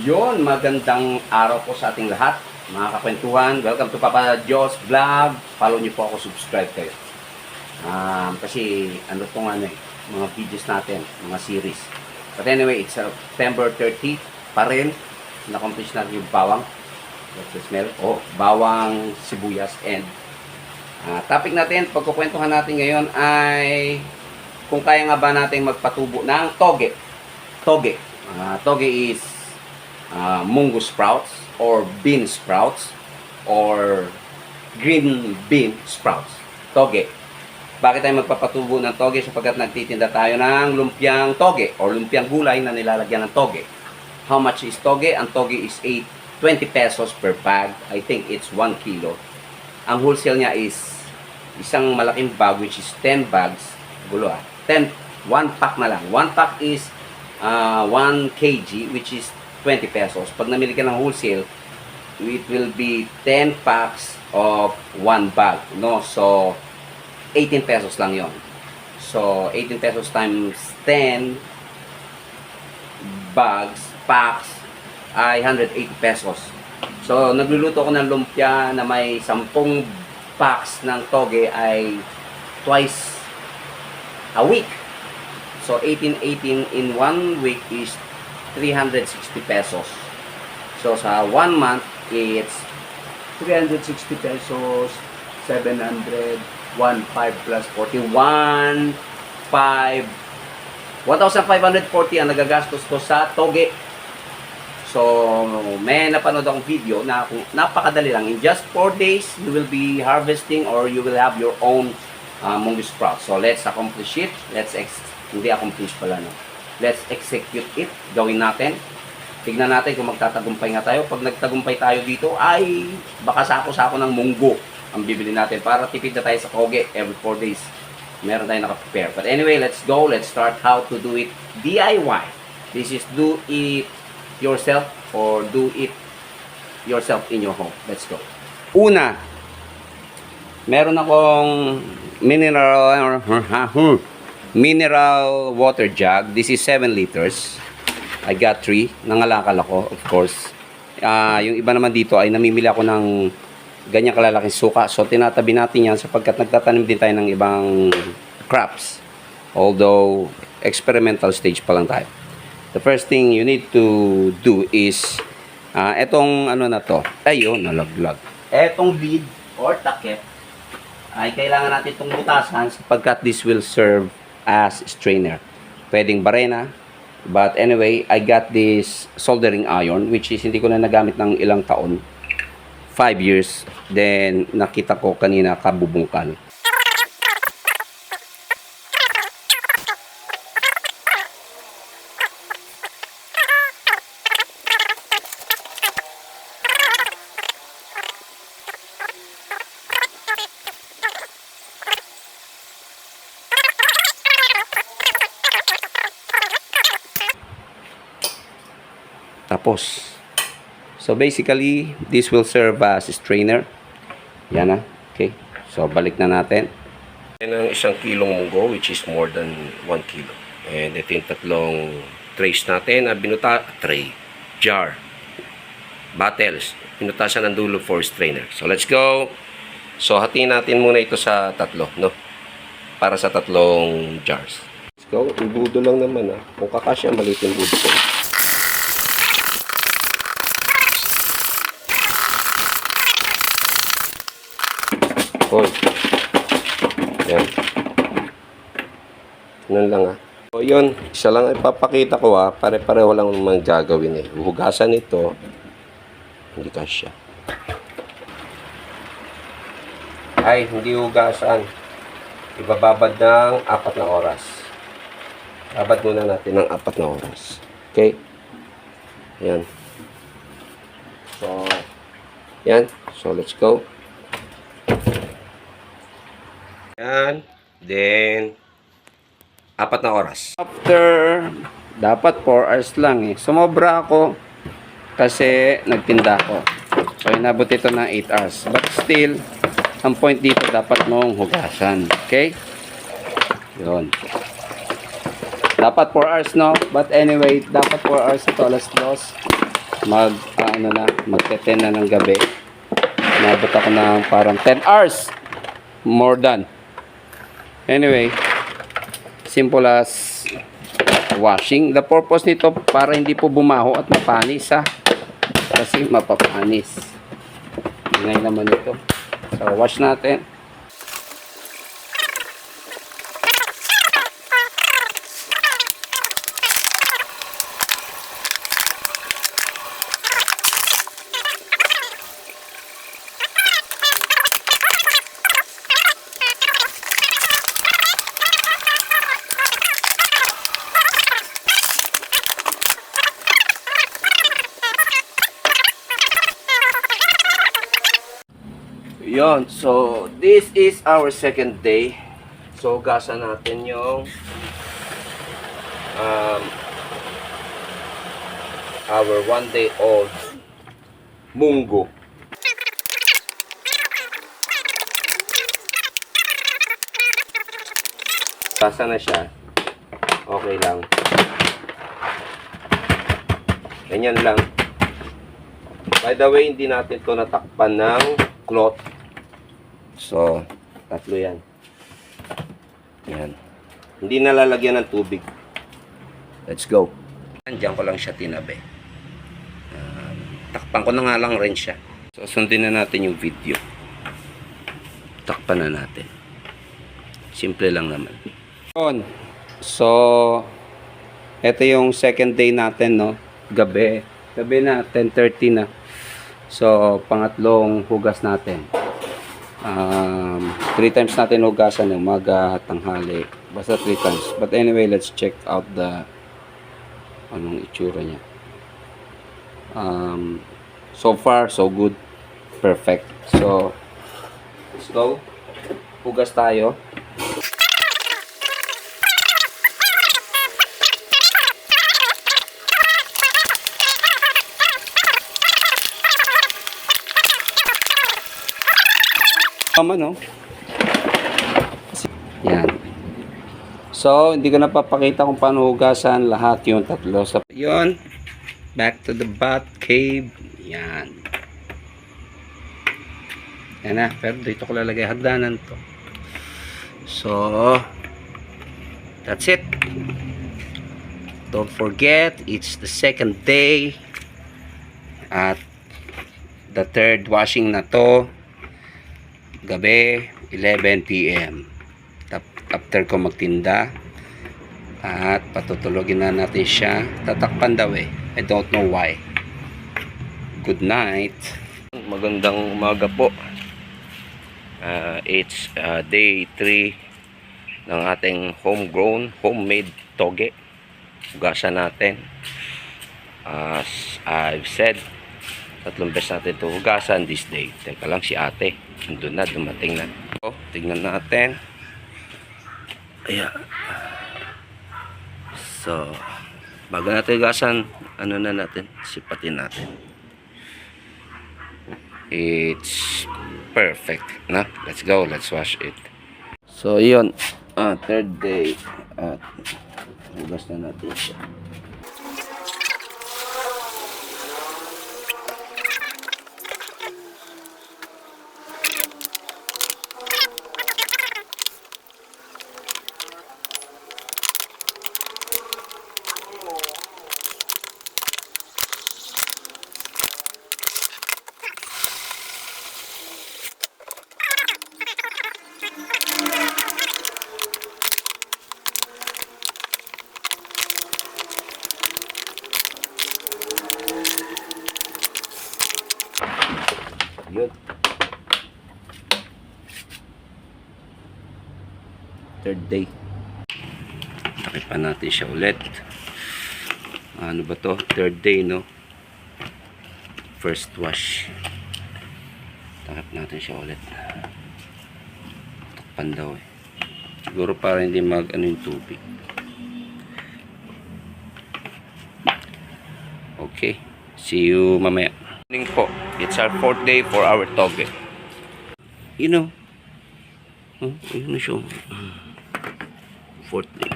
Yon, magandang araw po sa ating lahat, mga kakwentuhan. Welcome to Papa Jo's Vlog. Follow niyo po ako, subscribe kayo. Kasi ano tong mga videos natin, mga series. But anyway, it's September 30 pa rin. Na-accomplish natin yung bawang. What's the smell? Oh, bawang, sibuyas, and topic natin, pagkukwentuhan natin ngayon ay kung kaya nga ba natin magpatubo ng toge. Toge. Toge is mungo sprouts or bean sprouts or green bean sprouts. Toge. Bakit tayo magpapatubo ng toge? Sapagkat nagtitinda tayo ng lumpiang toge or lumpiang gulay na nilalagyan ng toge. How much is toge? Ang toge is 20 pesos per bag. I think it's 1 kilo. Ang wholesale niya is isang malaking bag which is 10 bags. Gulo 1 pack na lang. 1 pack is 1 kg which is 20 pesos. Pag namili ka ng wholesale, it will be 10 packs of 1 bag. No? So, 18 pesos lang yon. So, 18 pesos times 10 packs, ay 180 pesos. So, nagluluto ko ng lumpia na may 10 packs ng toge ay twice a week. So, 18 in 1 week is 360 pesos. So, sa 1 month, it's 360 pesos, 700, 1,500 plus 40, 1,540 ang nagagastos ko sa toge. So, may napanood akong video na kung napakadali lang. In just 4 days, you will be harvesting or you will have your own mungo sprout. So, let's accomplish it. Hindi accomplish pala, no? Let's execute it. Gawin natin. Tignan natin kung magtatagumpay nga tayo. Pag nagtagumpay tayo dito, ay baka sako-sako ng munggo ang bibili natin para tipid na tayo sa toge every 4 days. Meron tayong nakaprepare. But anyway, let's go. Let's start how to do it DIY. This is do it yourself or do it yourself in your home. Let's go. Una, meron akong mineral water jug. This is 7 liters. I got 3. Nangalakal ako, of course. Yung iba naman dito ay namimili ako ng ganyang kalalaking suka. So, tinatabi natin yan sapagkat nagtatanim din tayo ng ibang crops. Although, experimental stage pa lang tayo. The first thing you need to do is etong ano na to. Ayun, nalaglag. Etong lid or takip ay kailangan natin itong butasan sapagkat this will serve as strainer. Pwedeng barena. But anyway, I got this soldering iron which is hindi ko na nagamit ng ilang taon. 5 years. Then, nakita ko kanina kabubungkal. Tapos, so basically, this will serve as a strainer. Yan na. Okay. So, balik na natin. Yan ang 1 kilong munggo, which is more than 1 kilo. And ito yung tatlong trays natin. Jar. Bottles. Pinutasan ng dulo for strainer. So, let's go. So, hatiin natin muna ito sa tatlo, no? Para sa tatlong jars. Let's go. Yung budo lang naman, ha. Kung kakasya, maliit yung budo ko. Hoy. Yan. Ganun lang So, yun. Isa lang ipapakita ko Pare-pareho lang naman gagawin Hugasan ito. Hindi kasya. Ay, hindi hugasan. Ibababad ng 4 na oras. Babad muna natin ng 4 na oras. Okay? Yan. So, yan. So, let's go. Yan. Then, 4 na oras. After, dapat 4 hours lang Sumobra ako kasi nagtinda ako. So, inabot ito ng 8 hours. But still, ang point dito, dapat mong hugasan. Okay? Yun. Dapat 4 hours, no? But anyway, dapat 4 hours ito, alas 2. magte-10 na ng gabi. Nabot ako ng parang 10 hours. More than. Anyway, simple as washing. The purpose nito para hindi po bumaho at mapanis ha. Kasi mapapanis. Ngayon naman ito. So, wash natin. Yon, so this is our second day. So gasan natin yung our 1 day old munggo. Gasa na siya. Okay lang. Ganyan lang. By the way, hindi natin to natakpan ng cloth. So, tatlo yan. Yan. Hindi nalalagyan ng tubig. Let's go. Diyan ko lang siya tinabi. Takpan ko na nga lang rin siya. So, sundin na natin yung video. Takpan na natin. Simple lang naman. So, ito yung second day natin, no? Gabi. Gabi na, 10:30 na. So, pangatlong hugas natin. 3 times natin hugasan ng umaga, tanghali. Basta 3 times. But anyway, let's check out the anong itsura niya. So far, so good. Perfect. So, let's go. Hugas tayo. Tama, no? Yan. So, hindi ko napapakita kung paano hugasan lahat yung tatlo. So, yun. Back to the bath cave. Yan. Yan na. Pero dito ko lalagay hagdanan to. So, that's it. Don't forget, it's the second day. At the third washing na to. Gabi, 11 PM. After ko magtinda. At patutulogin na natin siya. Tatakpan daw eh. I don't know why. Good night. Magandang umaga po. It's day 3 ng ating homegrown, homemade toge. Hugasan natin. As I've said, 3 beses natin ito hugasan this day. Teka lang, si ate nandun na, dumating na. So, tignan natin. Ayan. So, bago natin hugasan, ano na natin, sipatin natin. It's perfect na. Let's go, let's wash it. So, yun, third day. At hugas na natin siya. Yun. Third day. Takipan natin siya ulit. Ano ba to? Third day, no? First wash. Takip natin siya ulit. Takpan daw eh. Siguro para hindi ano yung tubig. Okay. See you mamaya. Morning po. It's our 4th day for our toge. You know. Oh, yun na siya. 4th day.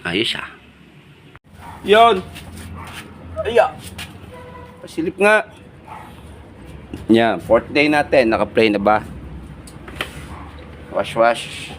Ayos siya. Yun. Aya! Pasilip nga. Yan, fourth day natin. Naka-play na ba? Wash, wash.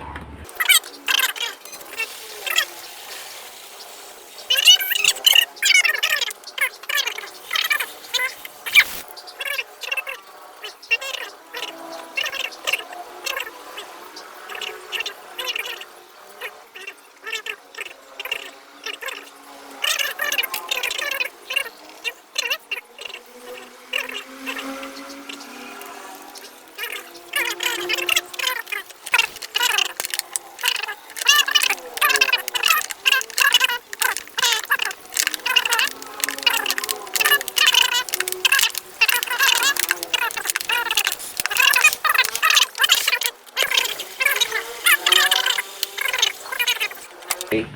Okay.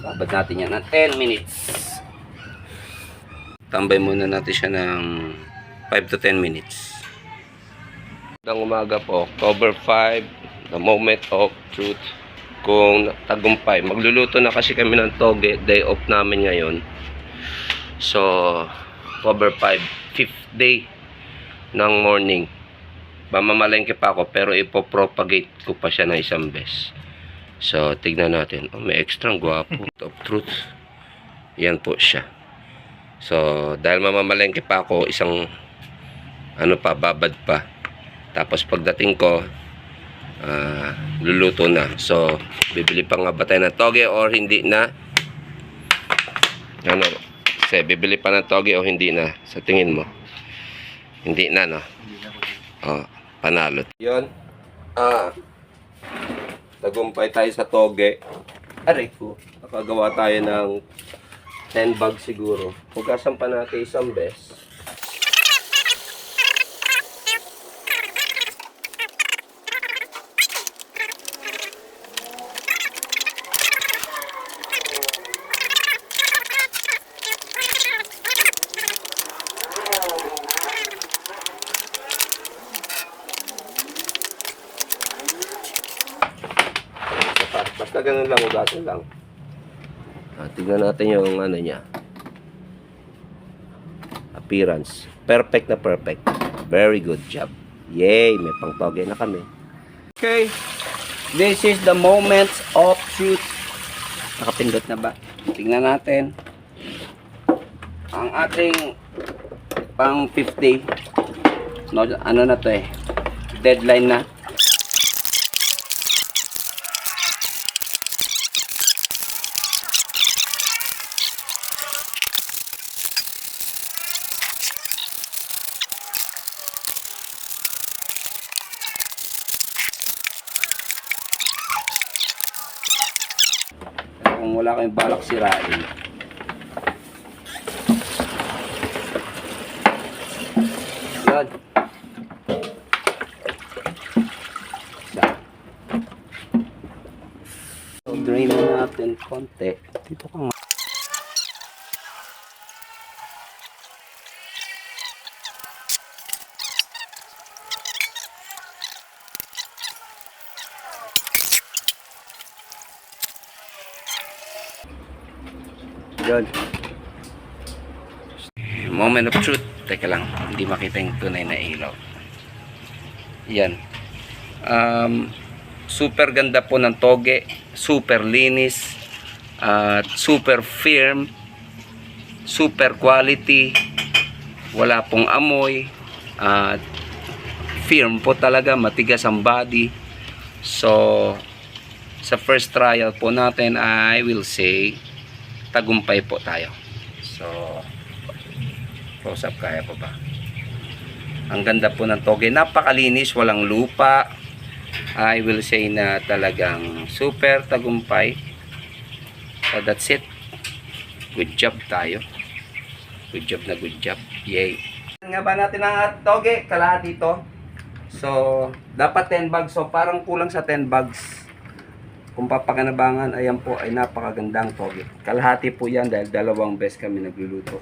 Babad natin yan ng 10 minutes. Tambay muna natin siya ng 5 to 10 minutes. Magandang umaga po. October 5, the moment of truth. Kung tagumpay. Magluluto na kasi kami ng toge. Day off namin ngayon. So, October 5, 5th day ng morning. Mamamalengke pa ako pero ipopropagate ko pa siya ng isang beses. So, tignan natin. Oh, may extra guwapo. Of truth. Yan po siya. So, dahil mamamalengke pa ako, isang babad pa. Tapos pagdating ko, luluto na. So, bibili pa nga ba tayo ng toge or hindi na? Kasi bibili pa ng toge o hindi na? Sa tingin mo? Hindi na, no? Oh, panalo. Yun. Tagumpay tayo sa toge. Aray ko. Nakagawa tayo ng 10 bags siguro. Hugasan pa natin isang beses. Basta ganun lang, ugasan lang. Tignan natin yung niya. Appearance. Perfect na perfect. Very good job. Yay! May pangtoge na kami. Okay. This is the moment of truth. Nakapindot na ba? Tingnan natin. Ang ating pang 50. No, ano na to eh. Deadline na. Kung wala kayong balak sirain. Yan. So, drain na natin konti. Dito ka nga. Yun. Moment of truth. Teka lang, hindi makita yung tunay na ilaw. Yan. Super ganda po ng toge. Super linis. Super firm. Super quality. Wala pong amoy. Firm po talaga. Matigas ang body. So, sa first trial po natin, I will say, tagumpay po tayo. So, close up, kaya po ba? Ang ganda po ng toge. Napakalinis, walang lupa. I will say na talagang super tagumpay. So, that's it. Good job tayo. Good job na good job. Yay. Nga ba natin ang toge? Kalahati dito. So, dapat 10 bags. So, parang kulang sa 10 bags. Kung papakinabangan, ayan po ay napakagandang toge. Kalahati po yan dahil dalawang beses kami nagluluto.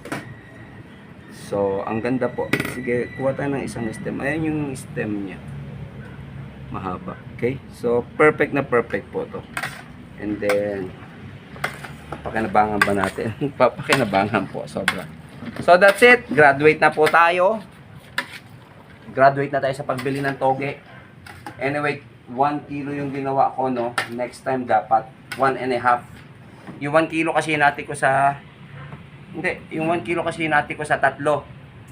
So, ang ganda po. Sige, kuha tayo ng isang stem. Ayan yung stem niya. Mahaba. Okay? So, perfect na perfect po to. And then, Papakinabangan ba natin? Papakinabangan po, sobra. So that's it. Graduate na po tayo. Graduate na tayo sa pagbili ng toge. Anyway, 1 kilo yung ginawa ko, no? Next time dapat 1.5. Yung 1 kilo kasi hinati ko sa... Hindi, yung 1 kilo kasi hinati ko sa 3.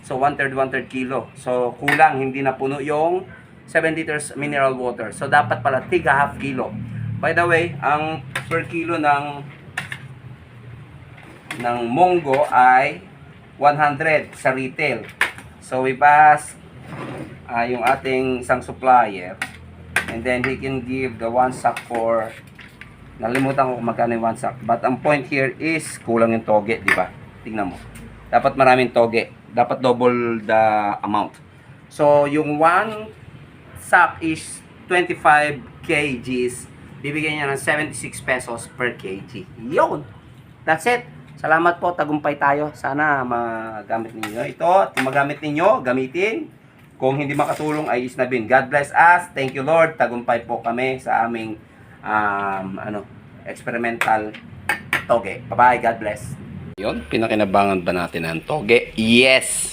So 1/3 kilo. So kulang, hindi na puno yung 7 liters mineral water. So dapat pala tiga half kilo. By the way, ang per kilo ng Mongo ay 100 sa retail. So we pass yung ating isang supplier, and then he can give the 1 sack for, nalimutan ko kung magkano yung 1 sack, but ang point here is kulang yung toge, di ba? Tingnan mo, dapat maraming toge, dapat double the amount. So yung 1 sack is 25 kgs, bibigyan niya ng 76 pesos per kg. Yun, that's it. Salamat po, tagumpay tayo. Sana magamit ninyo ito. At kung magamit ninyo, gamitin. Kung hindi makatulong, ay isnabin. God bless us. Thank you, Lord. Tagumpay po kami sa aming experimental toge. Bye-bye. God bless. Yun, pinakinabangan ba natin ang toge? Yes!